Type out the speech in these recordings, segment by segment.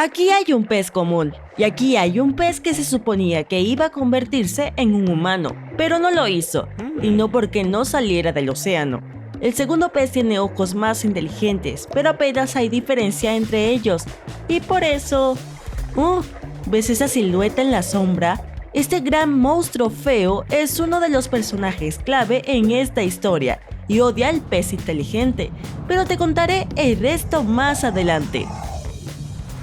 Aquí hay un pez común, y aquí hay un pez que se suponía que iba a convertirse en un humano, pero no lo hizo, y no porque no saliera del océano. El segundo pez tiene ojos más inteligentes, pero apenas hay diferencia entre ellos, y por eso... ¿Ves esa silueta en la sombra? Este gran monstruo feo es uno de los personajes clave en esta historia, y odia al pez inteligente, pero te contaré el resto más adelante.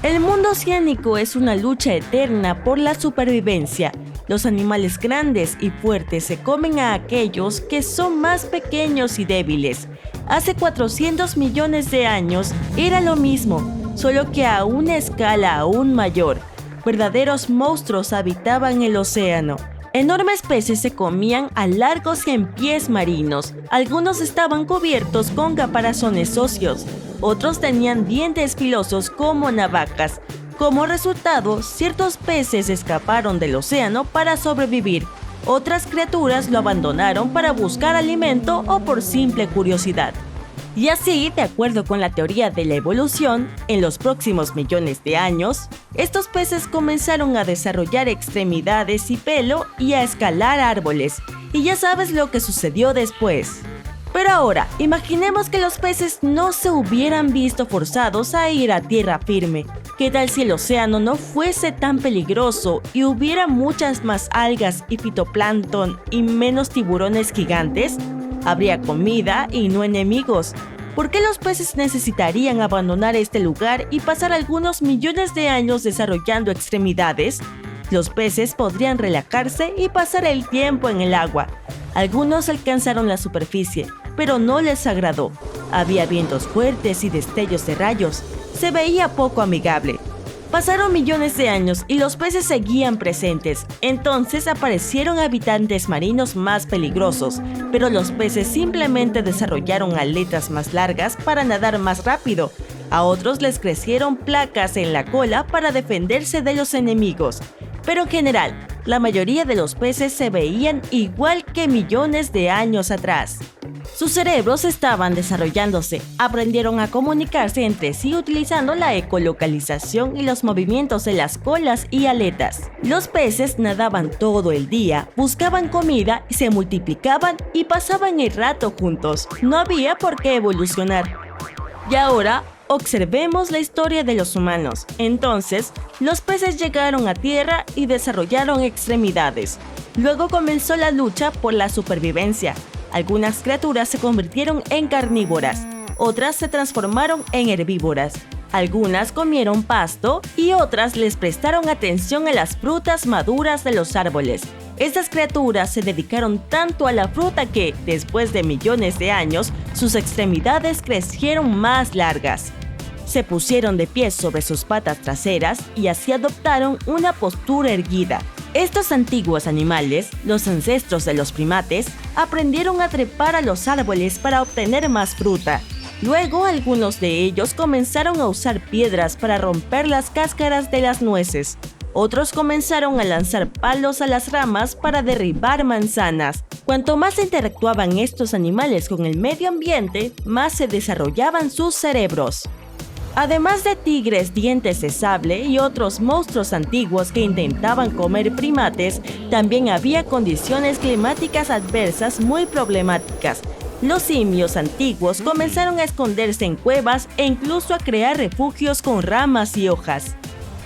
El mundo oceánico es una lucha eterna por la supervivencia. Los animales grandes y fuertes se comen a aquellos que son más pequeños y débiles. Hace 400 millones de años era lo mismo, solo que a una escala aún mayor. Verdaderos monstruos habitaban el océano. Enormes peces se comían a largos 100 pies marinos. Algunos estaban cubiertos con caparazones óseos. Otros tenían dientes filosos como navajas. Como resultado, ciertos peces escaparon del océano para sobrevivir. Otras criaturas lo abandonaron para buscar alimento o por simple curiosidad. Y así, de acuerdo con la teoría de la evolución, en los próximos millones de años, estos peces comenzaron a desarrollar extremidades y pelo y a escalar árboles. Y ya sabes lo que sucedió después. Pero ahora, imaginemos que los peces no se hubieran visto forzados a ir a tierra firme. ¿Qué tal si el océano no fuese tan peligroso y hubiera muchas más algas y fitoplancton y menos tiburones gigantes? Habría comida y no enemigos. ¿Por qué los peces necesitarían abandonar este lugar y pasar algunos millones de años desarrollando extremidades? Los peces podrían relajarse y pasar el tiempo en el agua. Algunos alcanzaron la superficie, pero no les agradó. Había vientos fuertes y destellos de rayos. Se veía poco amigable. Pasaron millones de años y los peces seguían presentes. Entonces aparecieron habitantes marinos más peligrosos, pero los peces simplemente desarrollaron aletas más largas para nadar más rápido. A otros les crecieron placas en la cola para defenderse de los enemigos. Pero en general, la mayoría de los peces se veían igual que millones de años atrás. Sus cerebros estaban desarrollándose, aprendieron a comunicarse entre sí utilizando la ecolocalización y los movimientos de las colas y aletas. Los peces nadaban todo el día, buscaban comida, se multiplicaban y pasaban el rato juntos. No había por qué evolucionar. Y ahora, observemos la historia de los humanos. Entonces, los peces llegaron a tierra y desarrollaron extremidades. Luego comenzó la lucha por la supervivencia. Algunas criaturas se convirtieron en carnívoras, otras se transformaron en herbívoras. Algunas comieron pasto y otras les prestaron atención a las frutas maduras de los árboles. Estas criaturas se dedicaron tanto a la fruta que, después de millones de años, sus extremidades crecieron más largas. Se pusieron de pie sobre sus patas traseras y así adoptaron una postura erguida. Estos antiguos animales, los ancestros de los primates, aprendieron a trepar a los árboles para obtener más fruta. Luego, algunos de ellos comenzaron a usar piedras para romper las cáscaras de las nueces. Otros comenzaron a lanzar palos a las ramas para derribar manzanas. Cuanto más interactuaban estos animales con el medio ambiente, más se desarrollaban sus cerebros. Además de tigres dientes de sable y otros monstruos antiguos que intentaban comer primates, también había condiciones climáticas adversas muy problemáticas. Los simios antiguos comenzaron a esconderse en cuevas e incluso a crear refugios con ramas y hojas.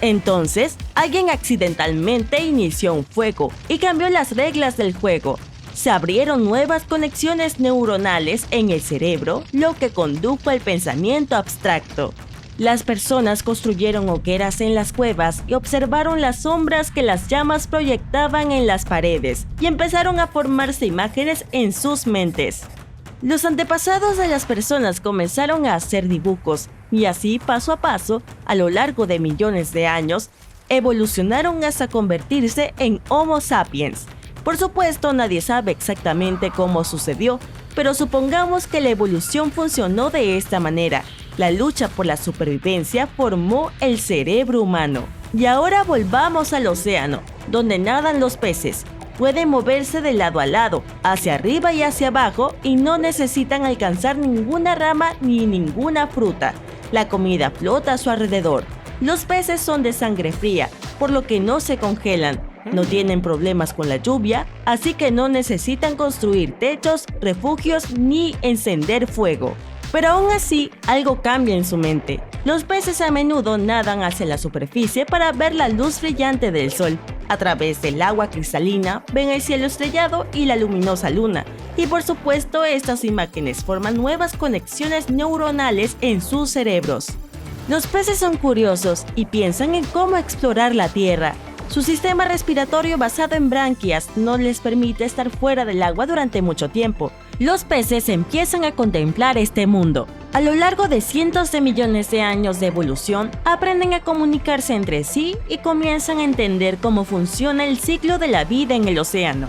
Entonces, alguien accidentalmente inició un fuego y cambió las reglas del juego. Se abrieron nuevas conexiones neuronales en el cerebro, lo que condujo al pensamiento abstracto. Las personas construyeron hogueras en las cuevas y observaron las sombras que las llamas proyectaban en las paredes, y empezaron a formarse imágenes en sus mentes. Los antepasados de las personas comenzaron a hacer dibujos, y así, paso a paso, a lo largo de millones de años, evolucionaron hasta convertirse en Homo sapiens. Por supuesto, nadie sabe exactamente cómo sucedió, pero supongamos que la evolución funcionó de esta manera. La lucha por la supervivencia formó el cerebro humano. Y ahora volvamos al océano, donde nadan los peces. Pueden moverse de lado a lado, hacia arriba y hacia abajo, y no necesitan alcanzar ninguna rama ni ninguna fruta. La comida flota a su alrededor. Los peces son de sangre fría, por lo que no se congelan, no tienen problemas con la lluvia, así que no necesitan construir techos, refugios ni encender fuego. Pero aún así, algo cambia en su mente. Los peces a menudo nadan hacia la superficie para ver la luz brillante del sol. A través del agua cristalina, ven el cielo estrellado y la luminosa luna. Y por supuesto, estas imágenes forman nuevas conexiones neuronales en sus cerebros. Los peces son curiosos y piensan en cómo explorar la tierra. Su sistema respiratorio basado en branquias no les permite estar fuera del agua durante mucho tiempo. Los peces empiezan a contemplar este mundo. A lo largo de cientos de millones de años de evolución, aprenden a comunicarse entre sí y comienzan a entender cómo funciona el ciclo de la vida en el océano.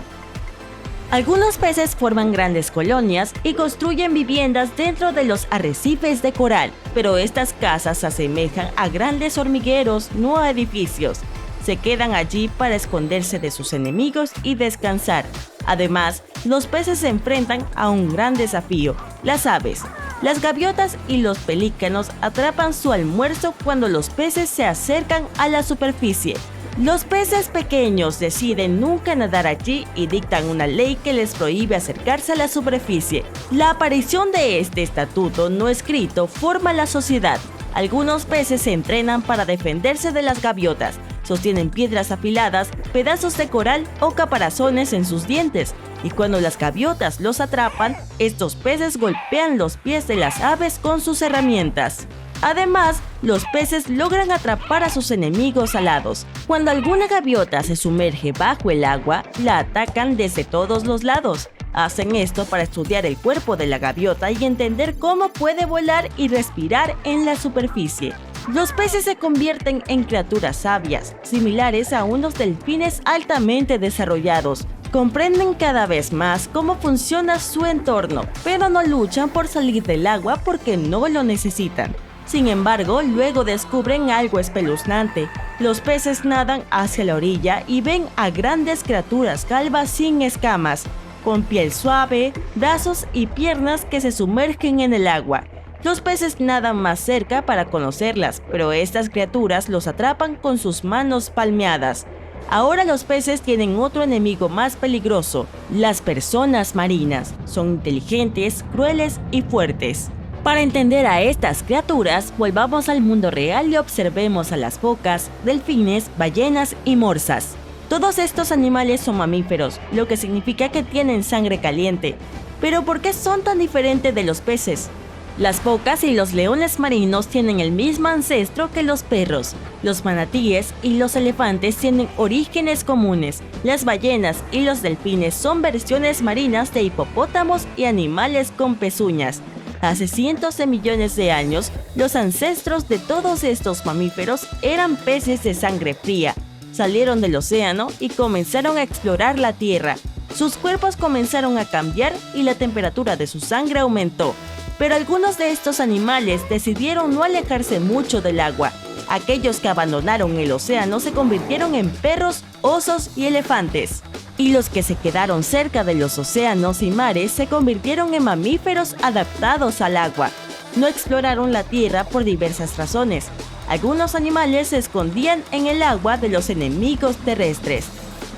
Algunos peces forman grandes colonias y construyen viviendas dentro de los arrecifes de coral, pero estas casas se asemejan a grandes hormigueros, no a edificios. Se quedan allí para esconderse de sus enemigos y descansar. Además, los peces se enfrentan a un gran desafío: las aves. Las gaviotas y los pelícanos atrapan su almuerzo cuando los peces se acercan a la superficie. Los peces pequeños deciden nunca nadar allí y dictan una ley que les prohíbe acercarse a la superficie. La aparición de este estatuto no escrito forma la sociedad. Algunos peces se entrenan para defenderse de las gaviotas. Sostienen piedras afiladas, pedazos de coral o caparazones en sus dientes, y cuando las gaviotas los atrapan, estos peces golpean los pies de las aves con sus herramientas. Además, los peces logran atrapar a sus enemigos alados. Cuando alguna gaviota se sumerge bajo el agua, la atacan desde todos los lados. Hacen esto para estudiar el cuerpo de la gaviota y entender cómo puede volar y respirar en la superficie. Los peces se convierten en criaturas sabias, similares a unos delfines altamente desarrollados. Comprenden cada vez más cómo funciona su entorno, pero no luchan por salir del agua porque no lo necesitan. Sin embargo, luego descubren algo espeluznante. Los peces nadan hacia la orilla y ven a grandes criaturas calvas sin escamas, con piel suave, brazos y piernas que se sumergen en el agua. Los peces nadan más cerca para conocerlas, pero estas criaturas los atrapan con sus manos palmeadas. Ahora los peces tienen otro enemigo más peligroso: las personas marinas. Son inteligentes, crueles y fuertes. Para entender a estas criaturas, volvamos al mundo real y observemos a las focas, delfines, ballenas y morsas. Todos estos animales son mamíferos, lo que significa que tienen sangre caliente. ¿Pero por qué son tan diferentes de los peces? Las focas y los leones marinos tienen el mismo ancestro que los perros. Los manatíes y los elefantes tienen orígenes comunes. Las ballenas y los delfines son versiones marinas de hipopótamos y animales con pezuñas. Hace cientos de millones de años, los ancestros de todos estos mamíferos eran peces de sangre fría. Salieron del océano y comenzaron a explorar la tierra. Sus cuerpos comenzaron a cambiar y la temperatura de su sangre aumentó. Pero algunos de estos animales decidieron no alejarse mucho del agua. Aquellos que abandonaron el océano se convirtieron en perros, osos y elefantes. Y los que se quedaron cerca de los océanos y mares se convirtieron en mamíferos adaptados al agua. No exploraron la tierra por diversas razones. Algunos animales se escondían en el agua de los enemigos terrestres.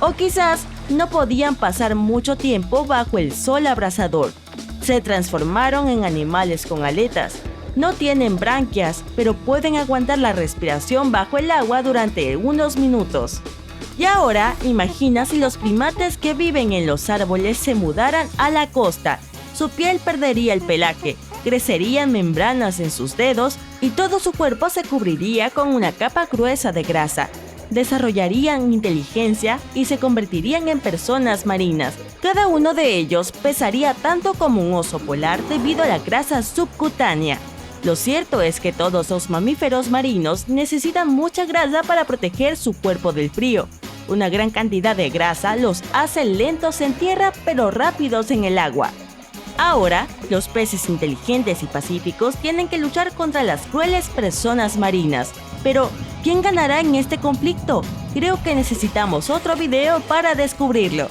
O quizás no podían pasar mucho tiempo bajo el sol abrasador. Se transformaron en animales con aletas. No tienen branquias, pero pueden aguantar la respiración bajo el agua durante unos minutos. Y ahora, imagina si los primates que viven en los árboles se mudaran a la costa. Su piel perdería el pelaje, crecerían membranas en sus dedos y todo su cuerpo se cubriría con una capa gruesa de grasa. Desarrollarían inteligencia y se convertirían en personas marinas. Cada uno de ellos pesaría tanto como un oso polar debido a la grasa subcutánea. Lo cierto es que todos los mamíferos marinos necesitan mucha grasa para proteger su cuerpo del frío. Una gran cantidad de grasa los hace lentos en tierra pero rápidos en el agua. Ahora, los peces inteligentes y pacíficos tienen que luchar contra las crueles personas marinas. Pero, ¿quién ganará en este conflicto? Creo que necesitamos otro video para descubrirlo.